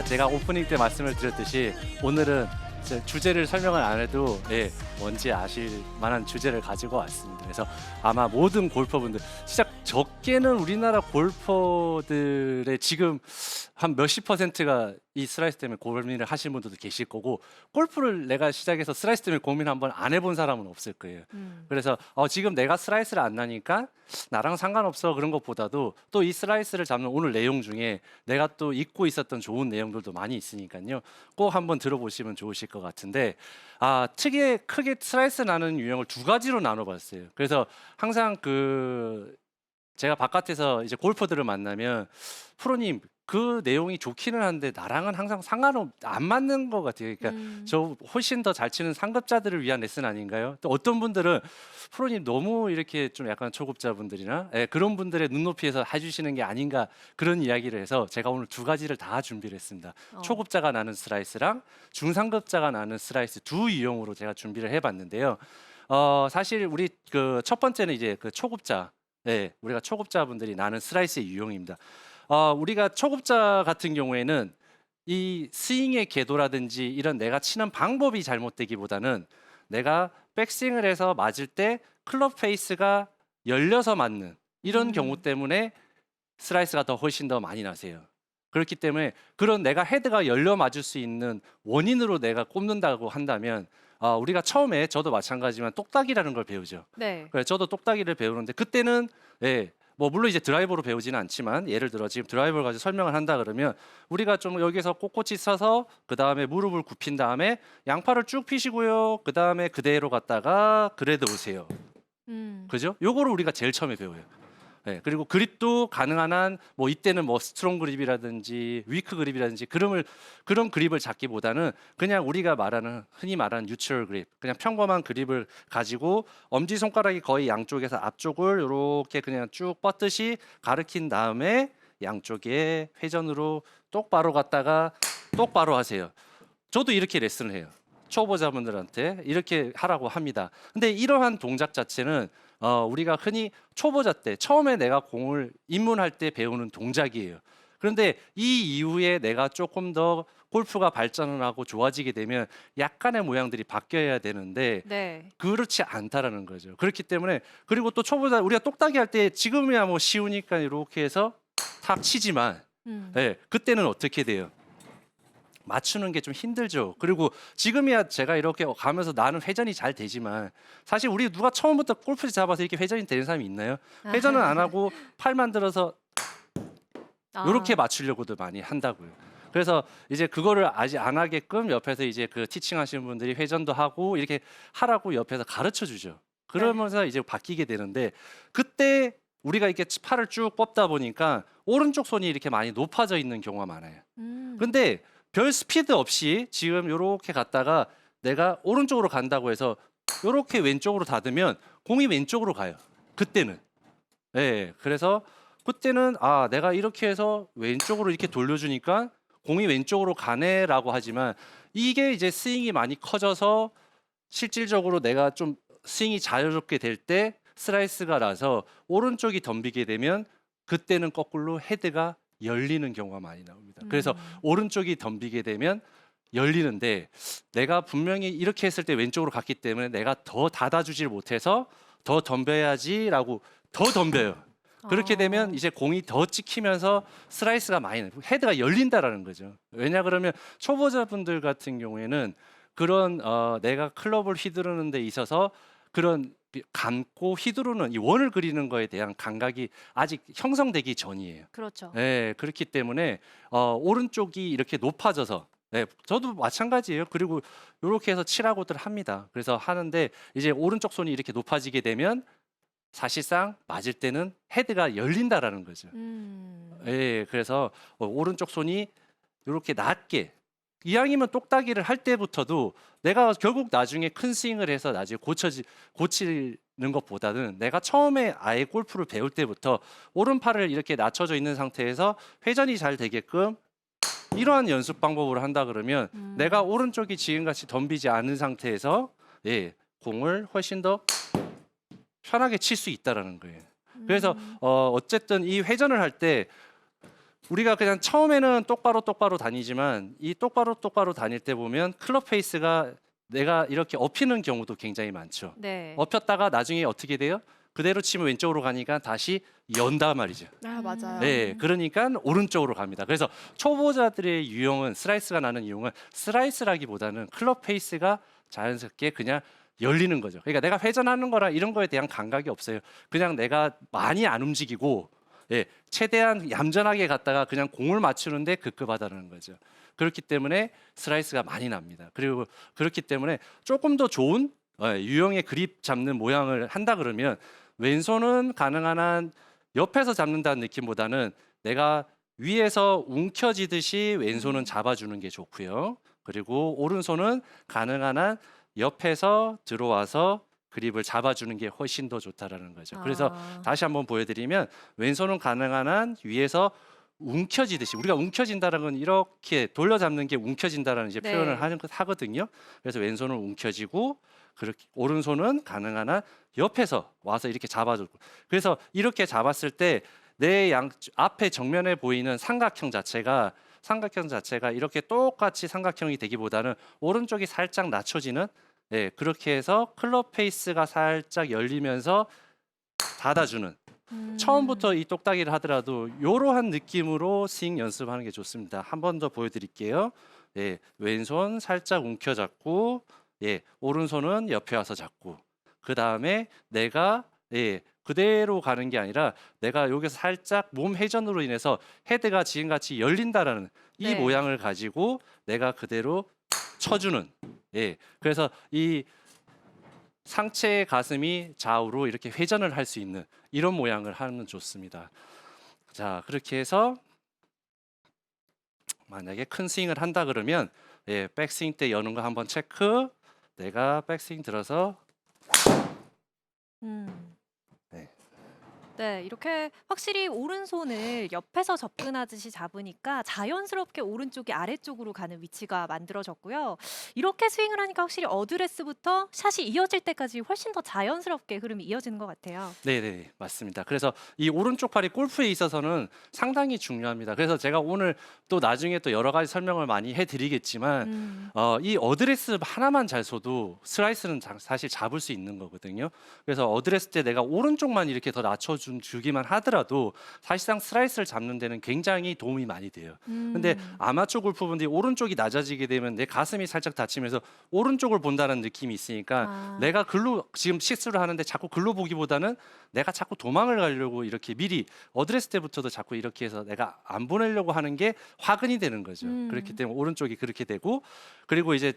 제가 오프닝 때 말씀을 드렸듯이 오늘은 주제를 설명을 안 해도 뭔지 아실 만한 주제를 가지고 왔습니다. 그래서 아마 모든 골퍼분들, 진짜 적게는 우리나라 골퍼들의 지금 한 몇십 퍼센트가 이 슬라이스 때문에 고민을 하시는 분들도 계실 거고, 골프를 내가 시작해서 슬라이스 때문에 고민 한번 안 해본 사람은 없을 거예요. 그래서 지금 내가 슬라이스를 안 나니까 나랑 상관없어 그런 것보다도 또 이 슬라이스를 잡는 오늘 내용 중에 내가 또 잊고 있었던 좋은 내용들도 많이 있으니까요. 꼭 한번 들어보시면 좋으실 것 같은데, 크게 슬라이스 나는 유형을 두 가지로 나눠봤어요. 그래서 항상 제가 바깥에서 이제 골퍼들을 만나면, 프로님 그 내용이 좋기는 한데 나랑은 항상 안 맞는 것 같아요. 그러니까 저 훨씬 더 잘 치는 상급자들을 위한 레슨 아닌가요? 또 어떤 분들은 프로님 너무 이렇게 좀 약간 초급자분들이나 그런 분들의 눈높이에서 해주시는 게 아닌가, 그런 이야기를 해서 제가 오늘 두 가지를 다 준비를 했습니다. 초급자가 나는 슬라이스랑 중상급자가 나는 슬라이스 두 유형으로 제가 준비를 해봤는데요. 사실 우리 첫 번째는 이제 초급자, 우리가 초급자분들이 나는 슬라이스의 유형입니다. 우리가 초급자 같은 경우에는 이 스윙의 궤도라든지 이런 내가 치는 방법이 잘못되기보다는 내가 백스윙을 해서 맞을 때 클럽 페이스가 열려서 맞는 이런 경우 때문에 슬라이스가 훨씬 더 많이 나세요. 그렇기 때문에 그런 내가 헤드가 열려 맞을 수 있는 원인으로 내가 꼽는다고 한다면, 우리가 처음에 저도 마찬가지지만 똑딱이라는 걸 배우죠. 네. 그래서 저도 똑딱이를 배우는데 그때는 뭐 물론 이제 드라이버로 배우지는 않지만, 예를 들어 지금 드라이버를 가지고 설명을 한다 그러면 우리가 좀 여기서 꼿꼿이 서서 그 다음에 무릎을 굽힌 다음에 양팔을 쭉 펴시고요. 그 다음에 그대로 갔다가 그래도 오세요. 그죠? 요거를 우리가 제일 처음에 배워요. 그리고 그립도 가능한 한 뭐 이때는 뭐 스트롱 그립이라든지 위크 그립이라든지 그런 그립을 잡기보다는 그냥 우리가 흔히 말하는 뉴트럴 그립, 그냥 평범한 그립을 가지고 엄지 손가락이 거의 양쪽에서 앞쪽을 이렇게 그냥 쭉 뻗듯이 가르친 다음에 양쪽에 회전으로 똑바로 갔다가 똑바로 하세요. 저도 이렇게 레슨을 해요. 초보자분들한테 이렇게 하라고 합니다. 근데 이러한 동작 자체는 우리가 흔히 초보자 때 처음에 내가 공을 입문할 때 배우는 동작이에요. 그런데 이 이후에 내가 조금 더 골프가 발전을 하고 좋아지게 되면 약간의 모양들이 바뀌어야 되는데 네. 그렇지 않다라는 거죠. 그렇기 때문에, 그리고 또 초보자 우리가 똑딱이 할 때 지금이야 뭐 쉬우니까 이렇게 해서 탁 치지만 그때는 어떻게 돼요? 맞추는 게 좀 힘들죠. 그리고 지금이야 제가 이렇게 가면서 나는 회전이 잘 되지만, 사실 우리 누가 처음부터 골프 잡아서 이렇게 회전이 되는 사람이 있나요? 회전은 안 하고 팔만 들어서 이렇게 맞추려고도 많이 한다고요. 그래서 이제 그거를 아직 안 하게끔 옆에서 이제 티칭 하시는 분들이 회전도 하고 이렇게 하라고 옆에서 가르쳐 주죠. 그러면서 이제 바뀌게 되는데, 그때 우리가 이렇게 팔을 쭉 뻗다 보니까 오른쪽 손이 이렇게 많이 높아져 있는 경우가 많아요. 근데 별 스피드 없이 지금 이렇게 갔다가 내가 오른쪽으로 간다고 해서 이렇게 왼쪽으로 닫으면 공이 왼쪽으로 가요. 그때는. 그래서 그때는 내가 이렇게 해서 왼쪽으로 이렇게 돌려주니까 공이 왼쪽으로 가네라고 하지만, 이게 이제 스윙이 많이 커져서 실질적으로 내가 좀 스윙이 자유롭게 될 때 슬라이스가 나서 오른쪽이 덤비게 되면 그때는 거꾸로 헤드가 열리는 경우가 많이 나옵니다. 그래서 오른쪽이 덤비게 되면 열리는데, 내가 분명히 이렇게 했을 때 왼쪽으로 갔기 때문에 내가 더 닫아주질 못해서 더 덤벼야지라고 더 덤벼요. 그렇게 되면 이제 공이 더 찍히면서 슬라이스가 많이 나요. 헤드가 열린다라는 거죠. 왜냐 그러면 초보자분들 같은 경우에는 그런 내가 클럽을 휘두르는 데 있어서 그런 감고 휘두르는 이 원을 그리는 거에 대한 감각이 아직 형성되기 전이에요. 그렇죠. 그렇기 때문에 오른쪽이 이렇게 높아져서, 저도 마찬가지예요. 그리고 이렇게 해서 치라고들 합니다. 그래서 하는데 이제 오른쪽 손이 이렇게 높아지게 되면 사실상 맞을 때는 헤드가 열린다라는 거죠. 그래서 오른쪽 손이 이렇게 낮게, 이왕이면 똑딱이를 할 때부터도 내가 결국 나중에 큰 스윙을 해서 나중에 고치는 것보다는 내가 처음에 아예 골프를 배울 때부터 오른팔을 이렇게 낮춰져 있는 상태에서 회전이 잘 되게끔 이러한 연습 방법으로 한다 그러면 내가 오른쪽이 지금같이 덤비지 않은 상태에서 공을 훨씬 더 편하게 칠 수 있다라는 거예요. 그래서 어쨌든 이 회전을 할 때 우리가 그냥 처음에는 똑바로 다니지만 이 똑바로 다닐 때 보면 클럽 페이스가 내가 이렇게 엎이는 경우도 굉장히 많죠. 네. 엎였다가 나중에 어떻게 돼요? 그대로 치면 왼쪽으로 가니까 다시 연다 말이죠. 아 맞아요. 네, 그러니까 오른쪽으로 갑니다. 그래서 초보자들의 유형은 슬라이스가 나는 유형은 슬라이스라기보다는 클럽 페이스가 자연스럽게 그냥 열리는 거죠. 그러니까 내가 회전하는 거랑 이런 거에 대한 감각이 없어요. 그냥 내가 많이 안 움직이고 예, 최대한 얌전하게 갔다가 그냥 공을 맞추는데 급급하다는 거죠. 그렇기 때문에 슬라이스가 많이 납니다. 그리고 그렇기 때문에 조금 더 좋은 유형의 그립 잡는 모양을 한다 그러면 왼손은 가능한 한 옆에서 잡는다는 느낌보다는 내가 위에서 움켜쥐듯이 왼손은 잡아주는 게 좋고요. 그리고 오른손은 가능한 한 옆에서 들어와서 그립을 잡아주는 게 훨씬 더 좋다라는 거죠. 그래서 다시 한번 보여드리면 왼손은 가능한 한 위에서 움켜쥐듯이 우리가 움켜진다는 건 이렇게 돌려잡는 게 움켜진다라는 이제 네. 표현을 하거든요. 그래서 왼손은 움켜쥐고 그렇게 오른손은 가능한 한 옆에서 와서 이렇게 잡아주고 그래서 이렇게 잡았을 때 내 앞에 정면에 보이는 삼각형 자체가 이렇게 똑같이 삼각형이 되기보다는 오른쪽이 살짝 낮춰지는 예, 그렇게 해서 클럽 페이스가 살짝 열리면서 닫아주는 처음부터 이 똑딱이를 하더라도 이러한 느낌으로 스윙 연습하는 게 좋습니다. 한 번 더 보여드릴게요. 예, 왼손 살짝 움켜잡고 예, 오른손은 옆에 와서 잡고 그 다음에 내가 예, 그대로 가는 게 아니라 내가 여기서 살짝 몸 회전으로 인해서 헤드가 지금같이 열린다라는 이 네. 모양을 가지고 내가 그대로 쳐주는 예, 그래서 이 상체의 가슴이 좌우로 이렇게 회전을 할 수 있는 이런 모양을 하면 좋습니다. 자, 그렇게 해서 만약에 큰 스윙을 한다 그러면 예, 백스윙 때 여는 거 한번 체크. 내가 백스윙 들어서 음. 네. 네, 이렇게 확실히 오른손을 옆에서 접근하듯이 잡으니까 자연스럽게 오른쪽이 아래쪽으로 가는 위치가 만들어졌고요. 이렇게 스윙을 하니까 확실히 어드레스부터 샷이 이어질 때까지 훨씬 더 자연스럽게 흐름이 이어지는 것 같아요. 네, 맞습니다. 그래서 이 오른쪽 팔이 골프에 있어서는 상당히 중요합니다. 그래서 제가 오늘 또 나중에 또 여러 가지 설명을 많이 해드리겠지만 이 어드레스 하나만 잘 쏘도 슬라이스는 사실 잡을 수 있는 거거든요. 그래서 어드레스 때 내가 오른쪽만 이렇게 더 주기만 하더라도 사실상 슬라이스를 잡는 데는 굉장히 도움이 많이 돼요. 근데 아마추어 골프분들이 오른쪽이 낮아지게 되면 내 가슴이 살짝 다치면서 오른쪽을 본다는 느낌이 있으니까 내가 글로 지금 시스를 하는데 자꾸 글로 보기보다는 내가 자꾸 도망을 가려고 이렇게 미리 어드레스 때부터도 자꾸 이렇게 해서 내가 안 보내려고 하는 게 화근이 되는 거죠. 그렇기 때문에 오른쪽이 그렇게 되고 그리고 이제